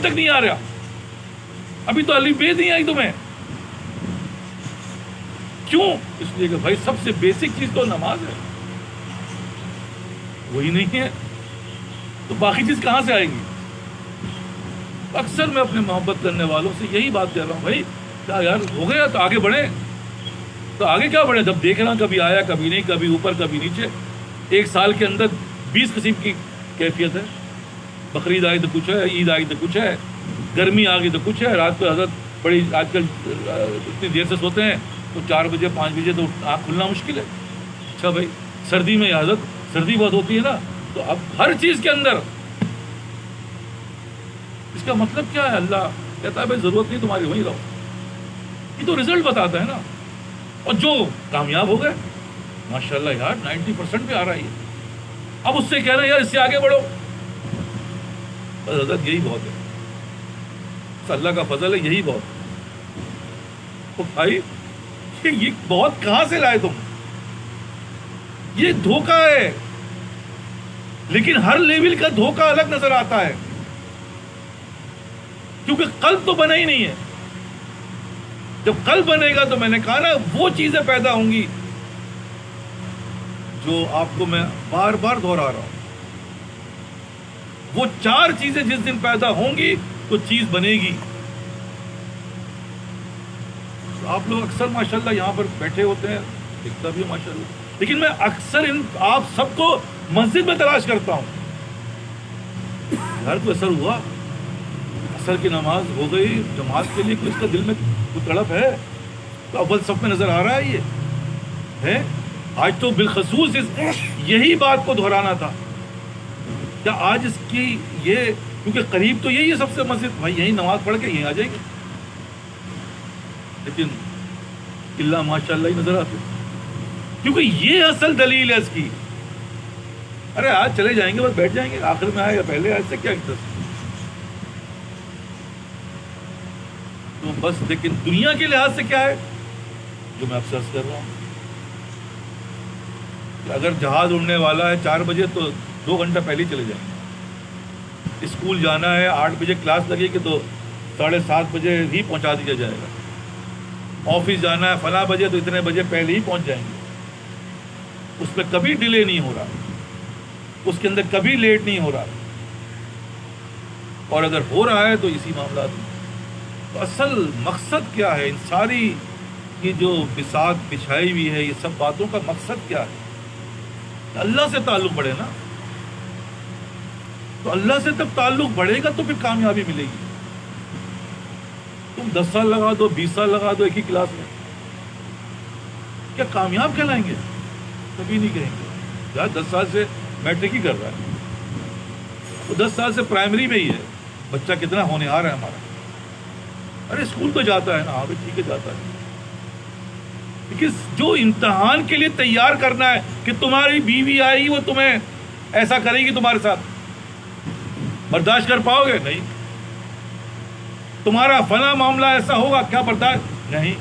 تک نہیں آ رہا, ابھی تو الف بے نہیں آئی تمہیں. کیوں؟ اس لیے کہ بھائی سب سے بیسک چیز تو نماز ہے, وہی نہیں ہے تو باقی چیز کہاں سے آئے گی؟ اکثر میں اپنے محبت کرنے والوں سے یہی بات کہہ رہا ہوں, بھائی کیا یار ہو گیا تو آگے بڑھیں. تو آگے کیا بڑھیں؟ جب دیکھ رہا کبھی آیا کبھی نہیں, کبھی اوپر کبھی نیچے. ایک سال کے اندر 20 قسم کی کیفیت ہے. بقرعید آئی تو کچھ ہے, عید آئی تو کچھ ہے, گرمی آ گئی تو کچھ ہے. رات کو حضرت بڑی آج کل اتنی دیر سے سوتے ہیں تو 4 بجے 5 بجے تو آنکھ کھلنا مشکل ہے. اچھا بھائی سردی میں حضرت سردی بہت ہوتی ہے نا, تو اب ہر چیز کے اندر اس کا مطلب کیا ہے؟ اللہ کہتا ہے بھائی ضرورت نہیں تمہاری, وہیں رہو. یہ تو رزلٹ بتاتا ہے نا. اور جو کامیاب ہو گئے ماشاءاللہ یار 90% پہ آ رہا ہے. اب اس سے کہہ رہے ہیں یار اس سے آگے بڑھو, بس حضرت یہی بہت ہے, اللہ کا فضل ہے, یہی بہت ہے. تو بھائی یہ بہت کہاں سے لائے تم؟ یہ دھوکہ ہے, لیکن ہر لیول کا دھوکہ الگ نظر آتا ہے, کیونکہ قلب تو بنا ہی نہیں ہے. جب قلب بنے گا تو میں نے کہا نا وہ چیزیں پیدا ہوں گی جو آپ کو میں بار بار دہرا رہا ہوں. وہ 4 چیزیں جس دن پیدا ہوں گی تو چیز بنے گی. آپ لوگ اکثر ماشاءاللہ یہاں پر بیٹھے ہوتے ہیں, دکھتا بھی ماشاءاللہ, لیکن میں اکثر آپ سب کو مسجد میں تلاش کرتا ہوں. گھر کو اثر ہوا, اثر کی نماز ہو گئی, جماعت کے لیے کوئی اس کا دل میں کوئی تڑپ ہے تو اول صف میں نظر آ رہا ہے. یہ ہے آج تو بالخصوص یہی بات کو دہرانا تھا. کیا آج اس کی یہ, کیونکہ قریب تو یہی ہے سب سے مسجد, بھائی یہی نماز پڑھ کے یہیں آ جائیں گے, لیکن اللہ ماشاءاللہ ہی نظر آتے, کیونکہ یہ اصل دلیل ہے اس کی. ارے آج چلے جائیں گے, بس بیٹھ جائیں گے, آخر میں آئے یا پہلے آئے, سے کیا انٹرسٹ؟ تو بس. لیکن دنیا کے لحاظ سے کیا ہے جو میں آپ سے عرض کر رہا ہوں, کہ اگر جہاز اڑنے والا ہے 4 بجے تو 2 گھنٹہ پہلے ہی چلے جائیں گے. اسکول جانا ہے 8 بجے کلاس لگے گی تو 7:30 بجے ہی پہنچا دیا جائے گا. آفس جانا ہے فلاں بجے تو اتنے بجے پہلے ہی پہنچ جائیں گے. اس میں کبھی ڈیلے نہیں ہو رہا, اس کے اندر کبھی لیٹ نہیں ہو رہا, اور اگر ہو رہا ہے تو اسی معاملات میں. تو اصل مقصد کیا ہے ان ساری کی جو بساط بچھائی ہوئی ہے, یہ سب باتوں کا مقصد کیا ہے؟ اللہ سے تعلق بڑھے نا. تو اللہ سے جب تعلق بڑھے گا تو پھر کامیابی ملے گی. تم 10 سال لگا دو, 20 سال لگا دو ایک ہی کلاس میں, کیا کامیاب کہلائیں گے؟ کبھی نہیں کہیں گے. یار 10 سال سے میٹرک ہی کر رہا ہے, وہ 10 سال سے پرائمری میں ہی ہے, بچہ کتنا ہونہار ہے ہمارا. ارے اسکول تو جاتا ہے نا, ہاں ٹھیک ہے جاتا ہے, لیکن جو امتحان کے لیے تیار کرنا ہے کہ تمہاری بیوی آئی وہ تمہیں ایسا کرے گی تمہارے ساتھ, برداشت کر پاؤ گے؟ نہیں. تمہارا فلاں معاملہ ایسا ہوگا, کیا برداشت؟ نہیں.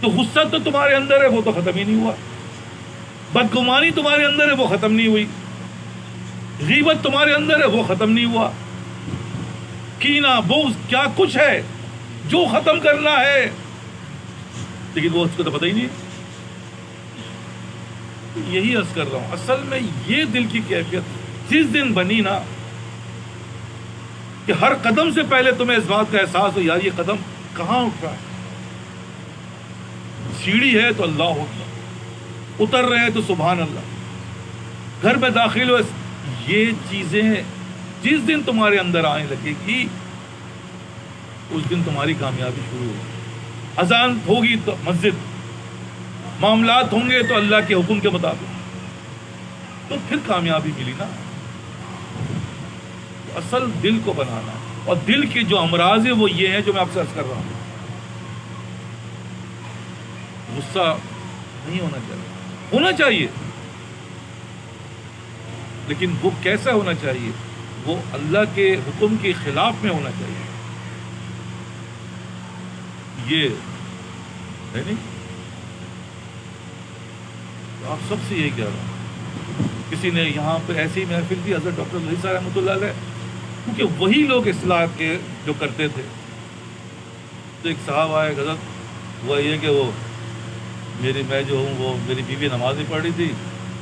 تو غصہ تو تمہارے اندر ہے, وہ تو ختم ہی نہیں ہوا. بدگمانی تمہارے اندر ہے, وہ ختم نہیں ہوئی. غیبت تمہارے اندر ہے, وہ ختم نہیں ہوا. کینہ بغض کیا کچھ ہے جو ختم کرنا ہے, لیکن وہ اس کو تو پتہ ہی نہیں. یہی عرض کر رہا ہوں, اصل میں یہ دل کی کیفیت جس دن بنی نا کہ ہر قدم سے پہلے تمہیں اس بات کا احساس ہو یار یہ قدم کہاں اٹھ رہا ہے. سیڑھی ہے تو اللہ اکبر, اتر رہے ہیں تو سبحان اللہ, گھر میں داخل ہو, یہ چیزیں جس دن تمہارے اندر آنے لگے گی اس دن تمہاری کامیابی شروع ہوگی. اذان ہوگی تو مسجد, معاملات ہوں گے تو اللہ کے حکم کے مطابق, تو پھر کامیابی ملی نا. اصل دل کو بنانا ہے, اور دل کے جو امراض ہیں وہ یہ ہیں جو میں آپ سے عرض کر رہا ہوں. غصہ نہیں ہونا چاہیے, ہونا چاہیے, لیکن وہ کیسا ہونا چاہیے؟ وہ اللہ کے حکم کے خلاف میں ہونا چاہیے. یہ ہے نہیں. تو آپ سب سے یہی کہہ رہا ہوں. کسی نے یہاں پہ ایسی محفل تھی, حضرت ڈاکٹر رضی صاحب رحمۃ اللہ علیہ, کیونکہ وہی لوگ اصلاح کے جو کرتے تھے. تو ایک صاحب آئے، حضرت ہوا یہ کہ وہ میں جو ہوں وہ میری بیوی نماز نہیں پڑھ رہی تھی،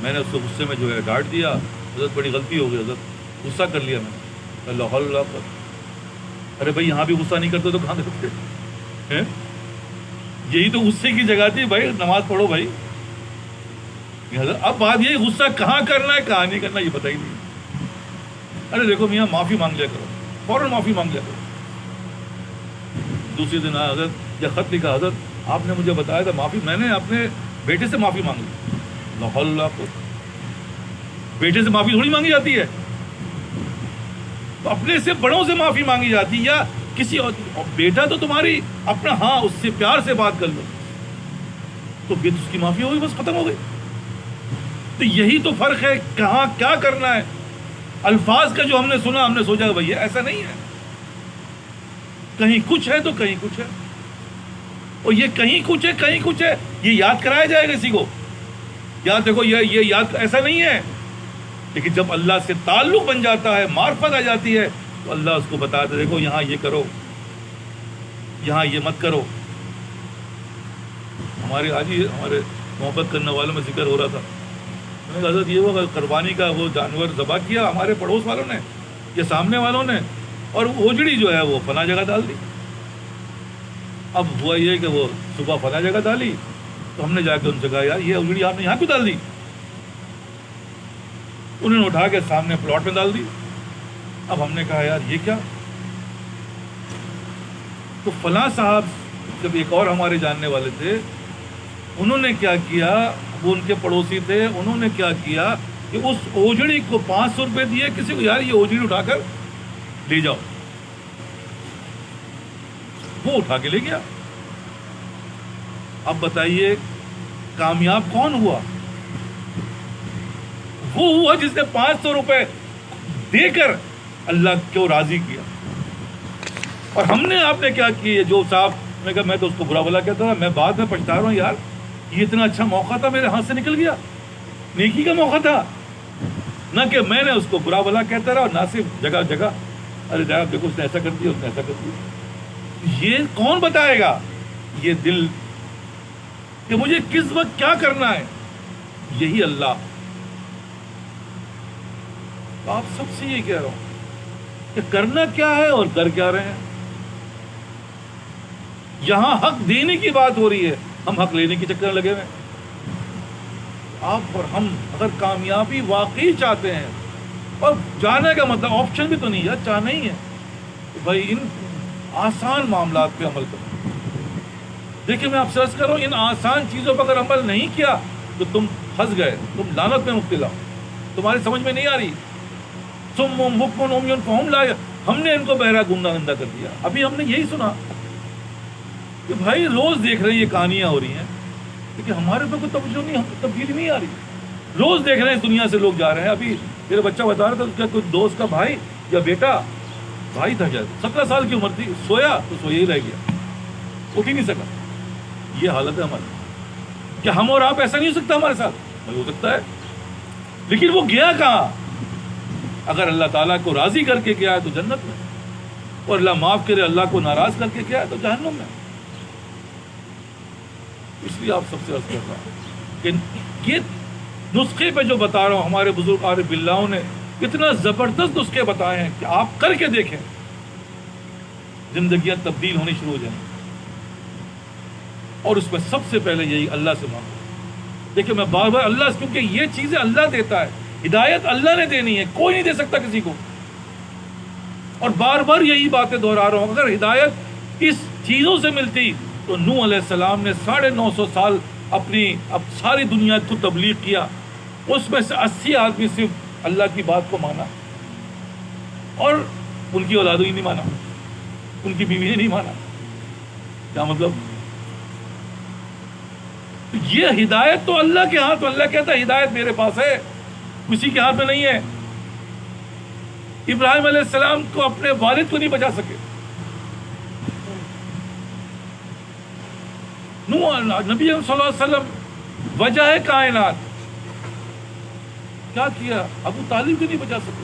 میں نے اس کو غصے میں جو ہے ڈانٹ دیا. حضرت بڑی غلطی ہو گئی حضرت، غصہ کر لیا میں نے. اللہ اللہ پر ارے بھائی یہاں بھی غصہ نہیں کرتے تو کہاں کرتے ہیں؟ یہی تو غصے کی جگہ تھی بھائی، نماز پڑھو بھائی. اب بات یہ غصہ کہاں کرنا ہے کہاں نہیں کرنا یہ پتہ ہی نہیں. ارے دیکھو میاں معافی مانگ لیا کرو، فوراً معافی مانگ لیا کرو. دوسری دن آیا حضرت یا خط لکھا، حضرت آپ نے مجھے بتایا تھا معافی، میں نے اپنے بیٹے سے معافی مانگ لی. اللہ کو بیٹے سے معافی تھوڑی مانگی جاتی ہے، اپنے سے بڑوں سے معافی مانگی جاتی ہے. یا کسی اور بیٹا تو تمہاری اپنا، ہاں اس سے پیار سے بات کر لو تو پھر اس کی معافی ہوگی، بس ختم ہو گئی. تو یہی تو فرق ہے کہاں کیا کرنا ہے. الفاظ کا جو ہم نے سنا ہم نے سوچا کہ بھیا ایسا نہیں ہے، کہیں کچھ ہے تو کہیں کچھ ہے. اور یہ کہیں کچھ ہے کہیں کچھ ہے یہ یاد کرایا جائے گا کسی کو، یاد دیکھو یہ یاد ایسا نہیں ہے. لیکن جب اللہ سے تعلق بن جاتا ہے، معرفت آ جاتی ہے تو اللہ اس کو بتاتا ہے دیکھو یہاں یہ کرو، یہاں یہ مت کرو. ہمارے آج ہی ہمارے محبت کرنے والوں میں ذکر ہو رہا تھا، میں نے کہا حضرت یہ وہ قربانی کا وہ جانور ذبح کیا ہمارے پڑوس والوں نے یا سامنے والوں نے، اور اوجڑی جو ہے وہ فلاں جگہ ڈال دی. اب ہوا یہ کہ وہ صبح فلاں جگہ ڈالی تو ہم نے جا کے ان سے کہا یار یہ اوجڑی آپ نے یہاں کیوں ڈال دی؟ انہوں نے اٹھا کے سامنے پلاٹ میں ڈال دی. اب ہم نے کہا یار یہ کیا؟ تو فلاں صاحب جب ایک اور ہمارے جاننے والے تھے انہوں نے کیا کیا، وہ ان کے پڑوسی تھے، انہوں نے کیا کیا کہ اس اوجڑی کو 500 روپے دیے کسی کو، یار یہ اوجڑی اٹھا کر لے جاؤ. وہ اٹھا کے لے گیا. اب بتائیے کامیاب کون ہوا؟ وہ ہوا جس نے 500 روپے دے کر اللہ کو راضی کیا. اور ہم نے آپ نے کیا کی؟ جو صاحب نے کہا میں تو اس کو برا بھلا کہتا تھا، میں بعد میں پچھتا رہا ہوں یار یہ اتنا اچھا موقع تھا میرے ہاتھ سے نکل گیا، نیکی کا موقع تھا. نہ کہ میں نے اس کو برا بھلا کہتا رہا، اور نہ صرف جگہ جگہ ارے جناب دیکھو اس نے ایسا کر دیا اس نے ایسا کر دیا. یہ کون بتائے گا؟ یہ دل کہ مجھے کس وقت کیا کرنا ہے، یہی اللہ. تو آپ سب سے یہ کہہ رہا ہوں کہ کرنا کیا ہے اور کر کیا رہے ہیں. یہاں حق دینے کی بات ہو رہی ہے، ہم حق لینے کے چکر لگے ہوئے. آپ اور ہم اگر کامیابی واقعی چاہتے ہیں، اور جانے کا مطلب آپشن بھی تو نہیں ہے، چاہنا ہی ہے تو بھائی ان آسان معاملات پہ عمل کرو. دیکھیں میں آپ سے عرض کر رہا ہوں ان آسان چیزوں پر اگر عمل نہیں کیا تو تم پھنس گئے، تم لعنت میں مبتلا ہو، تمہاری سمجھ میں نہیں آ رہی. تم بکم عمی فہم لا، ہم نے ان کو بہرا گمراہ گندہ کر دیا. ابھی ہم نے یہی سنا کہ بھائی روز دیکھ رہے ہیں یہ کہانیاں ہو رہی ہیں لیکن ہمارے پہ کوئی توجہ نہیں، ہم تبدیلی نہیں آ رہی. روز دیکھ رہے ہیں دنیا سے لوگ جا رہے ہیں. ابھی میرا بچہ بتا رہا تھا اس کا کوئی دوست کا بھائی یا بیٹا، بھائی تھا شاید 17 سال کی عمر تھی، سویا تو سویا ہی رہ گیا، اٹھ ہی نہیں سکا. یہ حالت ہے ہماری. کیا ہم اور آپ ایسا نہیں ہو سکتا؟ ہمارے ساتھ نہیں ہو سکتا ہے. لیکن وہ گیا کہاں؟ اگر اللہ تعالیٰ کو راضی کر کے گیا ہے تو جنت میں، اور اللہ معاف کرے اللہ کو ناراض کر کے گیا ہے تو جہنم میں. اس لیے آپ سب سے عرض کر رہا ہوں کہ یہ نسخے پہ جو بتا رہا ہوں ہمارے بزرگ عارف باللہ نے اتنا زبردست نسخے بتائے ہیں کہ آپ کر کے دیکھیں، زندگیاں تبدیل ہونی شروع ہو جائیں. اور اس میں سب سے پہلے یہی اللہ سے مانگو. دیکھیں میں بار بار اللہ سے، کیونکہ یہ چیزیں اللہ دیتا ہے، ہدایت اللہ نے دینی ہے، کوئی نہیں دے سکتا کسی کو. اور بار بار یہی باتیں دہرا رہا ہوں، اگر ہدایت اس چیزوں سے ملتی تو نوح علیہ السلام نے 950 سال اپنی اب ساری دنیا کو تبلیغ کیا، اس میں سے 80 آدمی صرف اللہ کی بات کو مانا، اور ان کی اولادوں ہی نہیں مانا، ان کی بیوی نے نہیں مانا. کیا مطلب؟ یہ ہدایت تو اللہ کے ہاتھ، تو اللہ کہتا ہے ہدایت میرے پاس ہے، کسی کے ہاتھ میں نہیں ہے. ابراہیم علیہ السلام کو اپنے والد کو نہیں بچا سکے، نبی صلی اللہ علیہ وسلم وجہ ہے کائنات، کیا کیا؟ ابو طالب کو نہیں بچا سکے.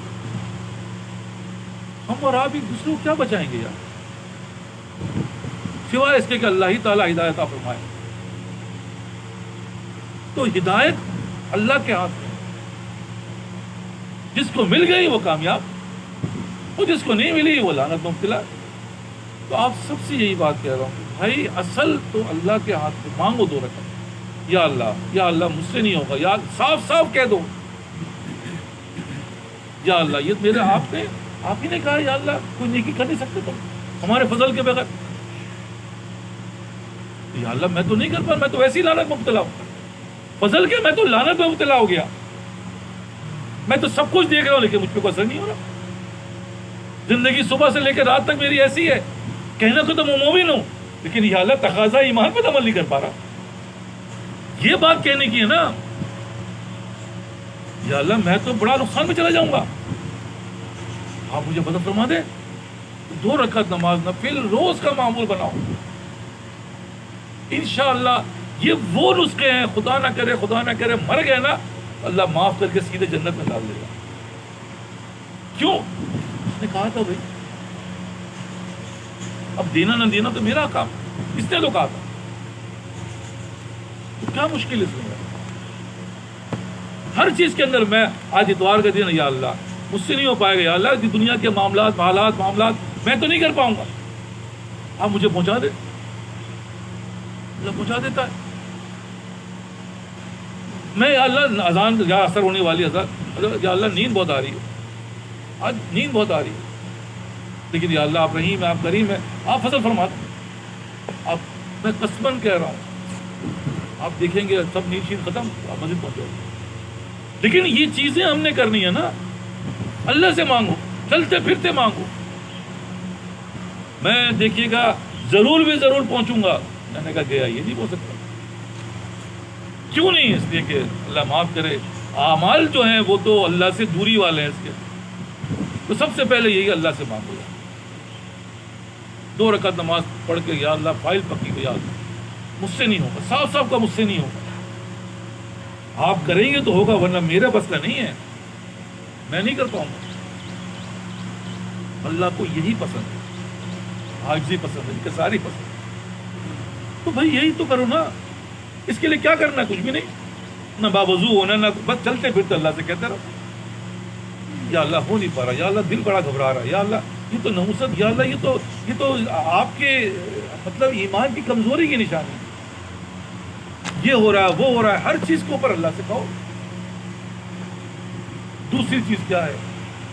ہم اور آپ ایک دوسرے کو کیا بچائیں گے یار، سوائے اس کے کہ اللہ ہی تعالیٰ ہدایت عطا فرمائے. تو ہدایت اللہ کے ہاتھ میں، جس کو مل گئی وہ کامیاب، اور جس کو نہیں ملی وہ لعنت میں مبتلا. تو آپ سب سے یہی بات کہہ رہا ہوں کہ بھائی اصل تو اللہ کے ہاتھ میں، مانگو 2 رکعت، یا اللہ مجھ سے نہیں ہوگا، یا صاف صاف کہہ دو یا اللہ یہ میرے آپ ہی نے کہا یا اللہ کوئی نیکی کر نہیں سکتے تم ہمارے فضل کے بغیر. یا اللہ میں تو نہیں کر پا، میں تو ویسی لعنت میں مبتلا ہوں، فضل کے میں تو لعنت میں مبتلا ہو گیا. میں تو سب کچھ دیکھ رہا ہوں لیکن مجھ پہ کوئی اثر نہیں ہو رہا. زندگی صبح سے لے کے رات تک میری ایسی ہے، کہنا تو میں مومن ہوں لیکن یا اللہ تقاضا ایمان پہ عمل نہیں کر پا رہا. یہ بات کہنے کی ہے نا، یا اللہ میں تو بڑا نقصان میں چلا جاؤں گا، آپ مجھے مدد فرما دیں. 2 رکعت نماز نفل روز کا معمول بناؤ. انشاءاللہ یہ وہ نسخے ہیں، خدا نہ کرے مر گئے نا، اللہ معاف کر کے سیدھے جنت میں ڈال دے گا. کیوں؟ اس نے کہا تھا بھائی اب دینا نہ دینا تو میرا کام، اس نے تو کہا تھا، تو کیا مشکل اس میں؟ ہر چیز کے اندر میں آج اتوار کا دن، یا اللہ مجھ سے نہیں ہو پائے گا، یا اللہ دنیا کے معاملات میں تو نہیں کر پاؤں گا، آپ مجھے پہنچا دے. اللہ پہنچا دیتا ہے. میں یا اللہ اذان یا اثر ہونے والی اذان، یا اللہ نیند بہت آ رہی ہے، آج نیند بہت آ رہی ہے، لیکن یا اللہ آپ رحیم ہیں، آپ کریم ہیں، آپ فضل فرما دیں. آپ میں قسماً کہہ رہا ہوں، آپ دیکھیں گے سب نیند شین ختم، آپ مسجد پہنچ جاؤ گے. لیکن یہ چیزیں ہم نے کرنی ہے نا، اللہ سے مانگو، چلتے پھرتے مانگو. میں دیکھیے گا ضرور پہنچوں گا، میں نے کہا گیا یہ نہیں پہنچ سکتا. کیوں نہیں؟ اس لیے کہ اللہ معاف کرے، اعمال جو ہیں وہ تو اللہ سے دوری والے ہیں اس کے. تو سب سے پہلے یہی اللہ سے مانگو. 2 رکعت نماز پڑھ کے یا اللہ فائل پکی کو، یا اللہ مجھ سے نہیں ہوگا، صاف صاف کا مجھ سے نہیں ہوگا. آپ کریں گے تو ہوگا، ورنہ میرا بس کا نہیں ہے، میں نہیں کر پاؤں گا. اللہ کو یہی پسند ہے، عاجزی پسند ہے، انکساری پسند ہے. تو بھائی یہی تو کرو نا. اس کے لیے کیا کرنا ہے؟ کچھ بھی نہیں، نہ باوضو ہونا، نہ بس چلتے پھرتے اللہ سے کہتے رہو یا اللہ ہو نہیں پا رہا، یا اللہ دل بڑا گھبرا رہا، یا اللہ یہ تو نحوست، یا اللہ یہ تو آپ کے مطلب ایمان کی کمزوری کی نشانی ہے. یہ ہو رہا ہے، وہ ہو رہا ہے، ہر چیز کے اوپر اللہ سے کہو. دوسری چیز کیا ہے؟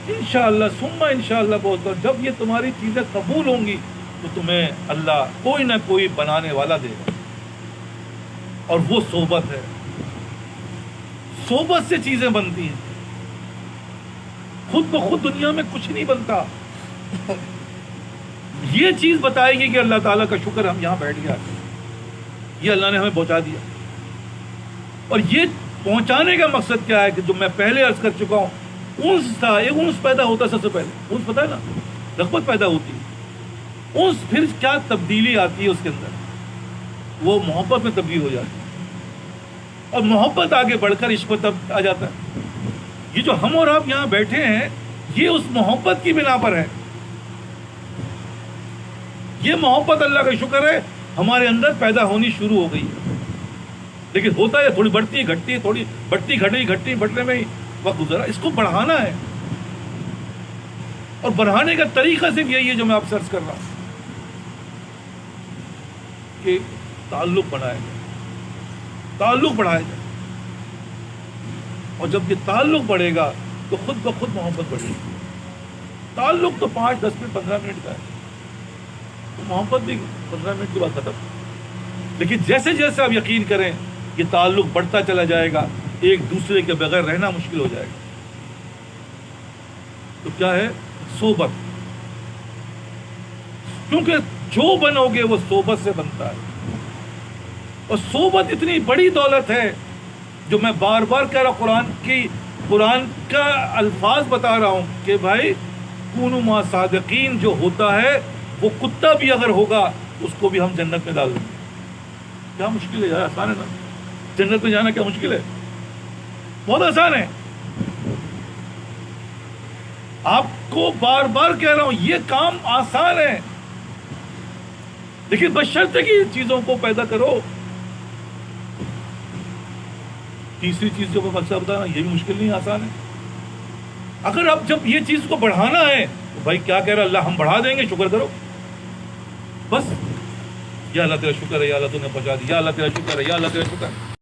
انشاءاللہ ثم انشاءاللہ بہت بار جب یہ تمہاری چیزیں قبول ہوں گی تو تمہیں اللہ کوئی نہ کوئی بنانے والا دے گا، اور وہ صحبت ہے. صحبت سے چیزیں بنتی ہیں، خود بخود دنیا میں کچھ نہیں بنتا. یہ چیز بتائے گی کہ اللہ تعالیٰ کا شکر ہم یہاں بیٹھ گیا، یہ اللہ نے ہمیں پہنچا دیا. اور یہ پہنچانے کا مقصد کیا ہے کہ جو میں پہلے عرض کر چکا ہوں، انس تھا، ایک انس پیدا ہوتا سب سے پہلے، انس پتہ ہے نا، رغبت پیدا ہوتی ہے. انس پھر کیا تبدیلی آتی ہے اس کے اندر، وہ محبت میں تبدیل ہو جاتی ہے، اور محبت آگے بڑھ کر عشق تب آ جاتا ہے. یہ جو ہم اور آپ یہاں بیٹھے ہیں یہ اس محبت کی بنا پر ہے. یہ محبت اللہ کا شکر ہے ہمارے اندر پیدا ہونی شروع ہو گئی ہے. لیکن ہوتا ہے تھوڑی بڑھتی گھٹتی، تھوڑی بڑھتی گھٹتی بڑھنے میں ہی وقت گزرا. اس کو بڑھانا ہے، اور بڑھانے کا طریقہ صرف یہی ہے جو میں آپ سے عرض کر رہا ہوں کہ تعلق بڑھائے جائے، تعلق بڑھائے جائے. اور جب یہ تعلق بڑھے گا تو خود بخود محبت بڑھے گی. تعلق تو 5 10 منٹ 15 منٹ کا ہے، تو محبت بھی 15 منٹ کے بعد ختم. لیکن جیسے جیسے آپ یقین کریں یہ تعلق بڑھتا چلا جائے گا، ایک دوسرے کے بغیر رہنا مشکل ہو جائے گا. تو کیا ہے؟ صحبت. کیونکہ جو بنو گے وہ صحبت سے بنتا ہے، اور صحبت اتنی بڑی دولت ہے جو میں بار بار کہہ رہا ہوں، قرآن کا الفاظ بتا رہا ہوں کہ بھائی کونوا مع صادقین جو ہوتا ہے وہ کتا بھی اگر ہوگا اس کو بھی ہم جنت میں ڈال دیں گے. کیا مشکل ہے یار؟ آسان ہے نا. جنت میں جانا کیا مشکل ہے؟ بہت آسان ہے. آپ کو بار بار کہہ رہا ہوں، یہ کام آسان ہے، لیکن بشرطے کہ چیزوں کو پیدا کرو۔ تیسری چیز جو میں مقصد بتانا، یہ بھی مشکل نہیں، آسان ہے۔ اگر اب جب یہ چیز کو بڑھانا ہے تو بھائی کیا کہہ رہا اللہ، ہم بڑھا دیں گے، شکر کرو بس۔ یا اللہ تیرا شکر ہے، یا اللہ تو نے پہنچا دی، یا اللہ تیرا شکر ہے، یا اللہ تیرا شکر ہے۔